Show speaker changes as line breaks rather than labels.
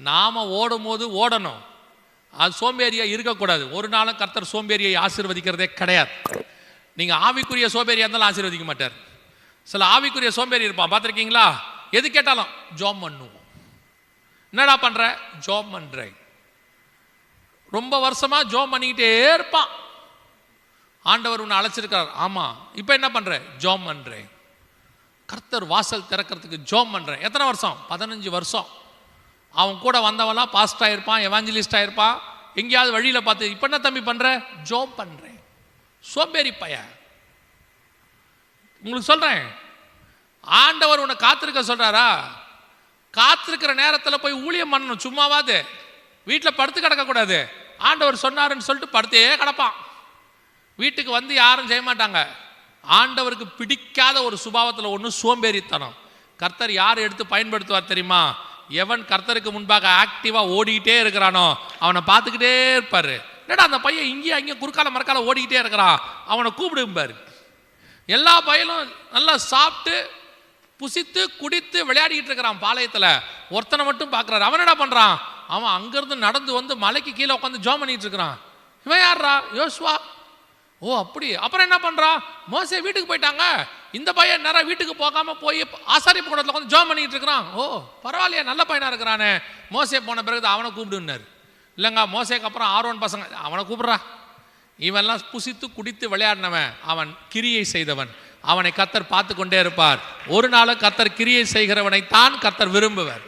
நாம் ஓடும் போது ஓடணும், அது சோம்பேறியாக இருக்கக்கூடாது. ஒரு நாளும் கர்த்தர் சோம்பேறியை ஆசீர்வதிக்கிறதே கிடையாது. நீங்கள் ஆவிக்குரிய சோம்பேறியாக இருந்தாலும் ஆசீர்வதிக்க மாட்டார். சில ஆவிக்குரிய சோம்பேறி இருப்பான், பார்த்துருக்கீங்களா? எது கேட்டாலும் ஜாப் பண்ணுவோம். என்னடா பண்ணுற? ஜாப் பண்ணுறேன். ரொம்ப வருஷமாக ஜாப் பண்ணிக்கிட்டே இருப்பான். ஆண்டவர் உன்னை அழைச்சிருக்கார். ஆமாம், இப்போ என்ன பண்ணுறேன்? ஜாப் பண்ணுறேன். கர்த்தர் வாசல் திறக்கிறதுக்கு ஜாப் பண்ணுறேன். எத்தனை வருஷம்? 15 வருஷம். அவன் கூட வந்தவெல்லாம் பாஸ்ட் ஆகிருப்பான், எவாஞ்சலிஸ்ட் ஆகிருப்பான். எங்கேயாவது வழியில் பார்த்து இப்போ என்ன தம்பி பண்ணுற? ஜாப் பண்ணுறேன். சோம்பேறி பையன். உங்களுக்கு சொல்கிறேன், ஆண்டவர் உன்னை காத்திருக்க சொல்கிறாரா? காத்திருக்கிற நேரத்தில் போய் ஊழியம் பண்ணணும். சும்மாவாது வீட்டில் படுத்து கிடக்கக்கூடாது. ஆண்டவர் சொன்னாருன்னு சொல்லிட்டு படுத்தே கிடப்பான். வீட்டுக்கு வந்து யாரும் செய்ய மாட்டாங்க. ஆண்டவருக்கு பிடிக்காத ஒரு சுபாவத்தில் ஒன்று சோம்பேறித்தனம். கர்த்தர் யார் எடுத்து பயன்படுத்துவார் தெரியுமா? எவன் கர்த்தருக்கு முன்பாக ஆக்டிவாக ஓடிக்கிட்டே இருக்கிறானோ அவனை பார்த்துக்கிட்டே இருப்பார். என்னடா அந்த பையன் இங்கேயும் அங்கேயும் குறுக்கால மரக்கால ஓடிக்கிட்டே இருக்கிறான், அவனை கூப்பிடும்பார். எல்லா பையனும் நல்லா சாப்பிட்டு புசித்து குடித்து விளையாடிக்கிட்டு இருக்கிறான் பாளையத்தில். ஒருத்தனை மட்டும் பார்க்குறாரு. அவன் என்ன பண்ணுறான்? அவன் அங்கேருந்து நடந்து வந்து மலைக்கு கீழே உட்காந்து ஜாம் பண்ணிட்டு இருக்கிறான். இவன் யாரா? யோசுவா. ஓ அப்படி. அப்புறம் என்ன பண்ணுறான்? மோசே வீட்டுக்கு போயிட்டாங்க. இந்த பையன் நேரம் வீட்டுக்கு போகாமல் போய் ஆசாரிப்பு கூடத்தில் உட்காந்து ஜாம் பண்ணிட்டு இருக்கிறான். ஓ பரவாயில்லையா, நல்ல பையனாக இருக்கிறானே. மோசே போன பிறகு அவனை கூப்பிடுன்னாரு. இல்லைங்க, மோசேக்கு அப்புறம் ஆரோன் பசங்க அவனை கூப்பிட்றா. இவெல்லாம் புசித்து குடித்து விளையாடினவன், அவன் கிரியை செய்தவன். அவனை கர்த்தர் பார்த்து கொண்டே இருப்பார். ஒரு நாள் கர்த்தர் கிரியை செய்கிறவனை தான் கர்த்தர் விரும்புவார்.